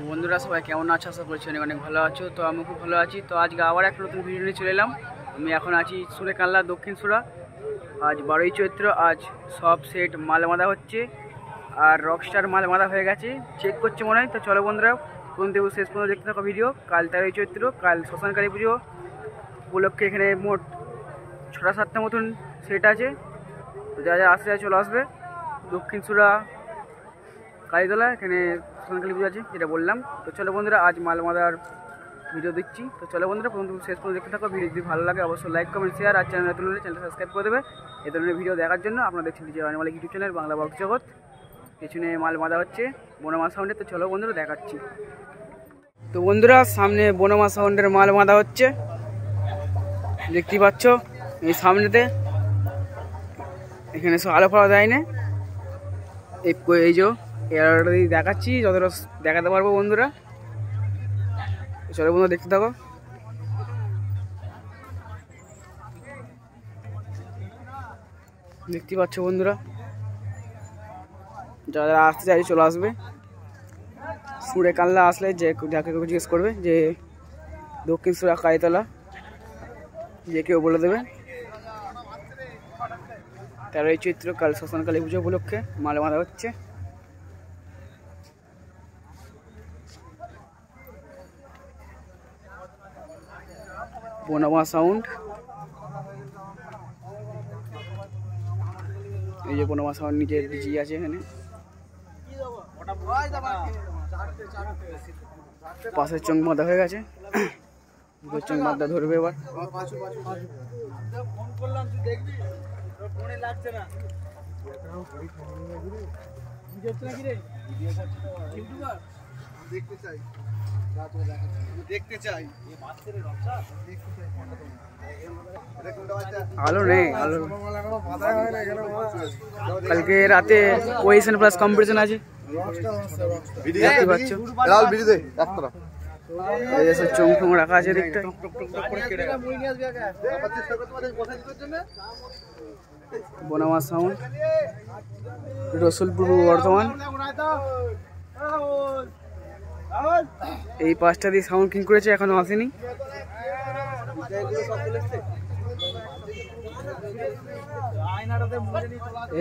বন্ধুরা সবাই কেমন আছো? আশা করছি অনেক অনেক ভালো আছো। তো আমি খুব ভালো আছি। তো আজকে আবার একটা নতুন ভিডিও নিয়ে চলে এলাম। আমি এখন আছি সুরেকাল্লা দক্ষিণ সুরা। আজ 12ই চৈত্র। আজ সব সেট মাল বাঁধা হচ্ছে আর রকস্টার মাল বাঁধা হয়ে গেছে, চেক করছে মনে হয়। তো চলো বন্ধুরা প্রথম থেকে শেষ পর্যন্ত দেখতে থাকো ভিডিও। কাল 13ই চৈত্র, কাল শ্মশানকালী পুজো উপলক্ষে এখানে মোট 6-7টা মতন সেট আছে। তো যা যা আসতে চলে আসবে দক্ষিণ সুরা কালীতলা, এখানে শ্মশানকালী পুজো আছে যেটা বললাম। তো চলো বন্ধুরা আজ মাল বাঁধার ভিডিও দিচ্ছি। তো চলো বন্ধুরা প্রথম থেকে শেষ পর্যন্ত দেখতে থাকো। ভিডিও যদি ভালো লাগে অবশ্যই লাইক কমেন্ট শেয়ার, আর চ্যানেল নতুন হলে চ্যানেলটা সাবস্ক্রাইব করে দেবে। এই ধরনের ভিডিও দেখার জন্য আপনারা দেখছেন ডিজে রানী মালিক ইউটিউব চ্যানেল বাংলা বক্স জগৎ। পেছনে মাল বাঁধা হচ্ছে বনমা সাউন্ডে। তো চলো বন্ধুরা দেখাচ্ছি। তো বন্ধুরা সামনে বনমা সাউন্ডের মাল বাঁধা হচ্ছে, দেখতেই পাচ্ছ এই সামনেতে। এখানে সব আলো ফালো দেয় না, এই যে এরাটা দিয়ে দেখাচ্ছি যতটা দেখাতে পারবো বন্ধুরা। চলো বন্ধুরা দেখতে থাকো। দেখতে পাচ্ছ বন্ধুরা, যারা আসতে চাই চলে আসবে। সুরে কাল্লা আসলে যে যাকে কেউ জিজ্ঞেস করবে যে দক্ষিণ সুরা কালীতলা, যে কেউ বলে দেবে। 13ই চৈত্র কাল শ্মশানকালী পুজো উপলক্ষে মাল বাঁধা হচ্ছে। বনমা সাউন্ড, এই যে বনমা সাউন্ড নিজের ডিজি আছে এখানে। পাশের চোখ বাঁধা হয়ে গেছে, চোখ বাঁধা ধরবে এবার। আলো নেই, আলো কালকে রাতে পজিশন প্লাস কম্পিটিশন আছে, দেখতে পাচ্ছ। চোখ ফোং রাখা আছে দিকটা। বনমা সাউন্ড, রসুলপুর বর্ধমান। এই পাঁচটা দিয়ে সাউন্ড কিং করেছে, এখনো আসেনি।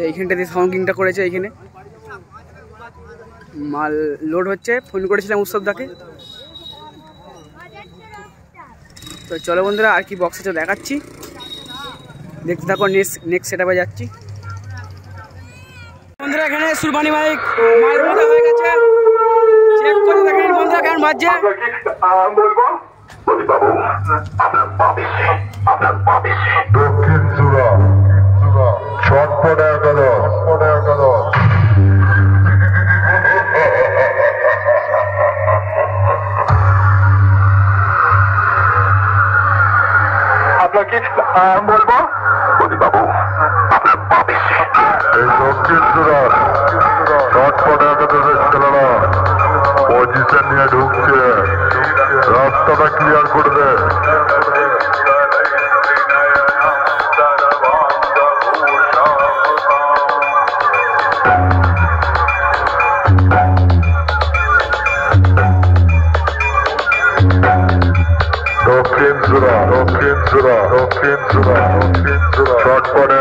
এইখানটা দিয়ে সাউন্ড কিংটা করেছে। এইখানে মাল লোড হচ্ছে, ফোন করেছিলাম উৎসবদাকে। তো চলো বন্ধুরা আর কি বক্স আছে দেখাচ্ছি, দেখতে থাকো। নেক্সট সেটআপে যাচ্ছি বন্ধুরা। এখানে সুরবানি মাইক মাল বাঁধা হয়ে গেছে, চেক করে দেখেন বন্ধুরা কেমন বাজছে। দক্ষিণ সুরা ছটপট একাদশ। আপনাকে বলবো বাবু, এই দক্ষিণ সুরা ছটপট একাদশের ছেলেরা পজিশন নিয়ে ঢুকছে, রাস্তাটা ক্লিয়ার করবে। দক্ষিণ সুরা ছটপট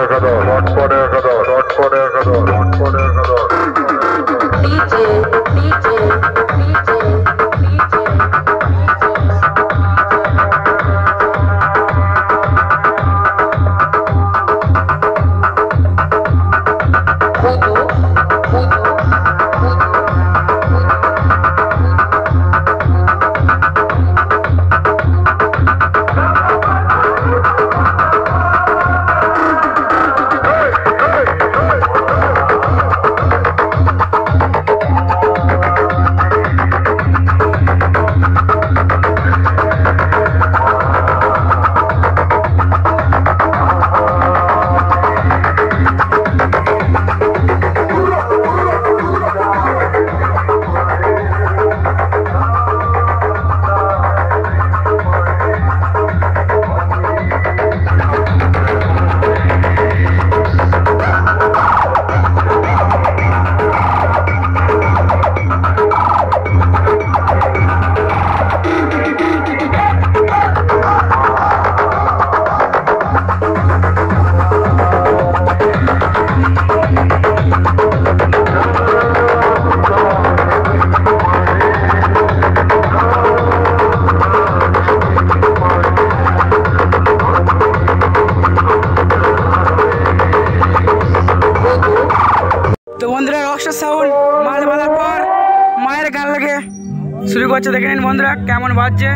শুরু করছে, দেখে নিন বন্ধুরা কেমন বাজছে।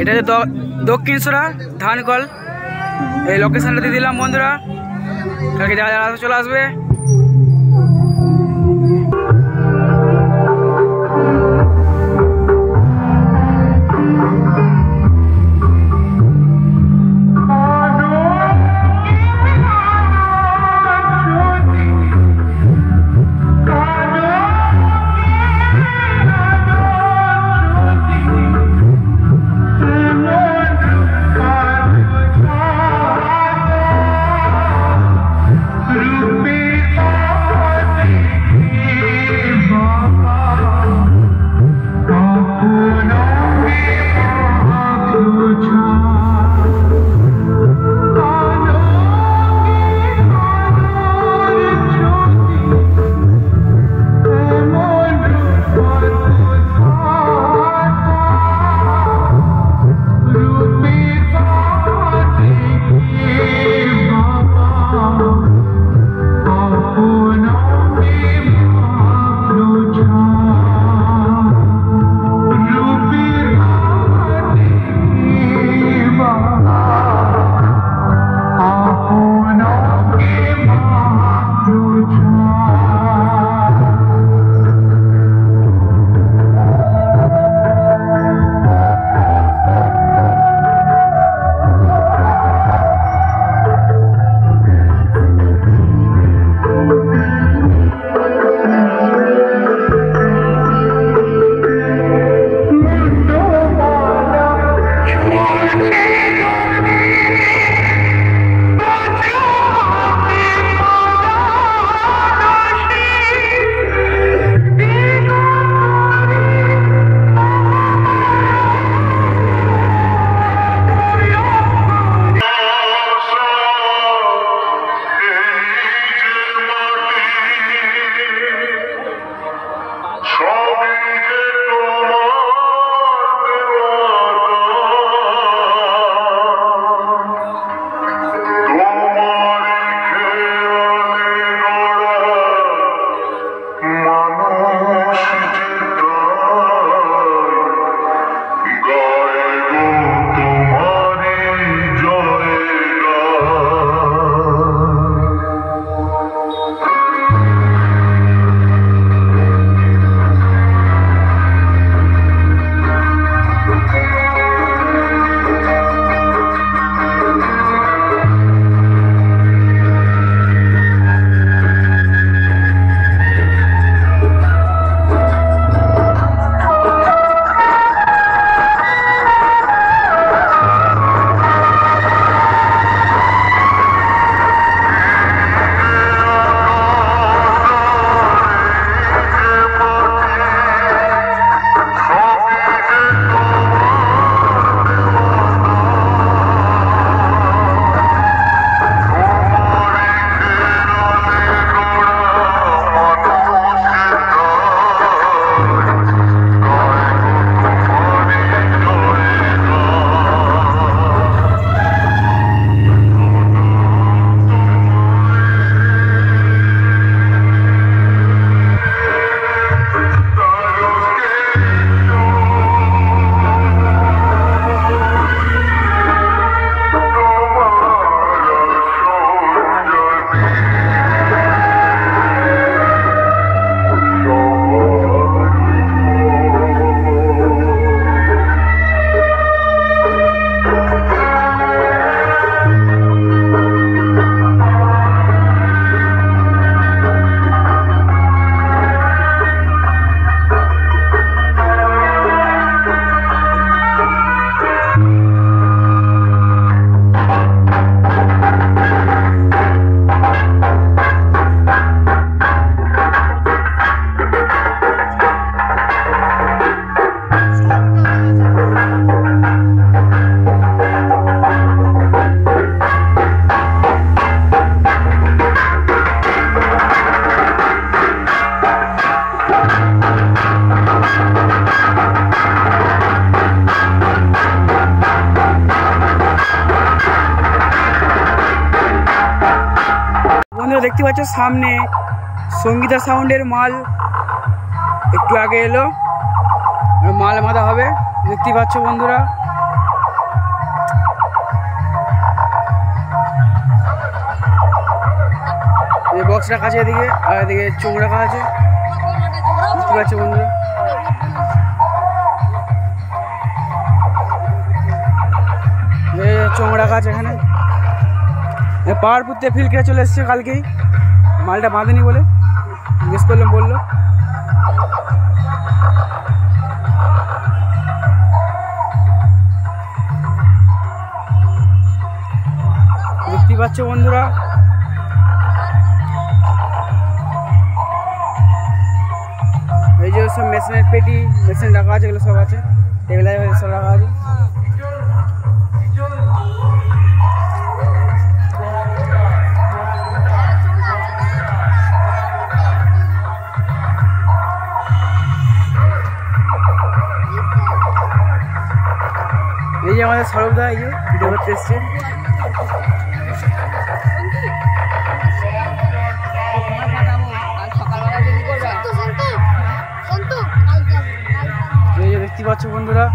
এটা যে দক্ষিণ সুরা ধানকল, এই লোকেশনটা দিয়ে দিলাম বন্ধুরা, কালকে যারা যারা চলে আসবে। দেখতে পাচ্ছ সামনে সঙ্গীতা সাউন্ডের মাল একটু আগে এলো, মাল মাথা হবে দেখতেই পাচ্ছ বন্ধুরা। এই বক্স রাখা আছে এদিকে, আর এদিকে চোঙ রাখা আছে দেখতে পাচ্ছ বন্ধুরা। চোঙ রাখা আছে এখানে। পাহাড়পুর থেকে ফিল করে চলে এসছে কালকেই, মালটা বাঁধেনি বলে জিজ্ঞেস করলাম, বললো দেখতে পাচ্ছ বন্ধুরা। এই যে সব মেশিনের পেটি, মেশিন রাখা আছে, এগুলো সব আছে, টেবিল সব রাখা আছে। এই যে আমাদের সরবদা, এই যে ভিডিও করতে এসছে। এই যে দেখতে পাচ্ছ বন্ধুরা,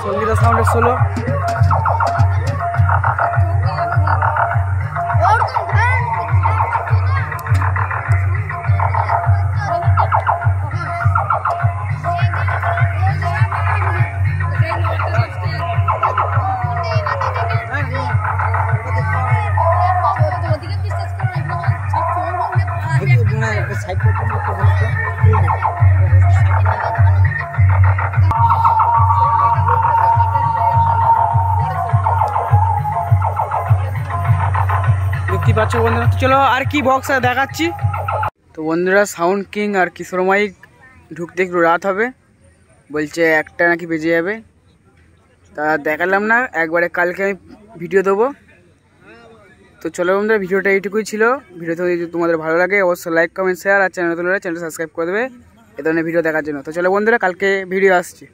সঙ্গীতা সাউন্ডের সোলো। দেখতে পাচ্ছ বন্ধুরা। তো চলো আর কি বক্স দেখাচ্ছি। তো বন্ধুরা সাউন্ড কিং আর কিশোর মাইক ঢুকতে একটু রাত হবে, বলছে 1টা নাকি বেজে যাবে। তা দেখালাম না, একবারে কালকে আমি ভিডিও দেবো। তো চলো বন্ধুরা, ভিডিওটা এইটুকুই ছিল। ভিডিওতে যদি তোমাদের ভালো লাগে অবশ্যই লাইক কমেন্ট শেয়ার, আর চ্যানেলটা সাবস্ক্রাইব করে দেবে এ ধরনের ভিডিও দেখার জন্য। তো চলো বন্ধুরা, কালকে ভিডিও আসছে।